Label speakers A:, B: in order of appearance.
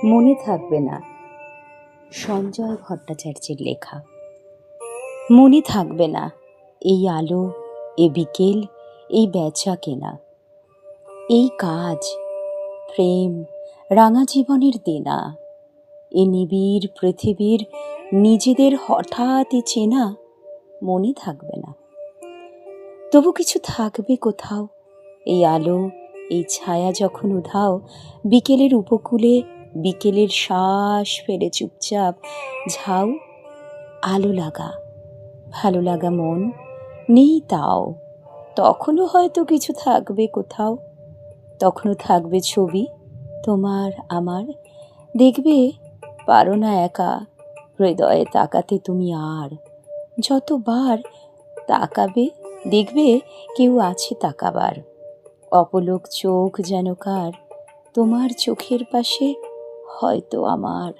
A: মনে থাকবে না। সঞ্জয় ভট্টাচার্যের লেখা। মনে থাকবে না এই আলো, এ বিকেল, এই বেচা কেনা, এই কাজ, প্রেম, রাঙা জীবনের দেনা, এ নিবিড় পৃথিবীর নিজেদের হঠাৎই চেনা। মনে থাকবে না। তবু কিছু থাকবে কোথাও, এই আলো, এই ছায়া যখন উধাও, বিকেলের উপকূলে বিকেলের শ্বাস ফেলে চুপচাপ ঝাউ। আলো লাগা, ভালো লাগা মন নেই তাও, তখনও হয়তো কিছু থাকবে কোথাও। তখনও থাকবে ছবি তোমার আমার, দেখবে পারো না একা হৃদয়ে তাকাতে তুমি আর। যতবার তাকাবে দেখবে কেউ আছে তাকাবার, অপলক চোখ যেন কার, তোমার চোখের পাশে হয়তো আমার।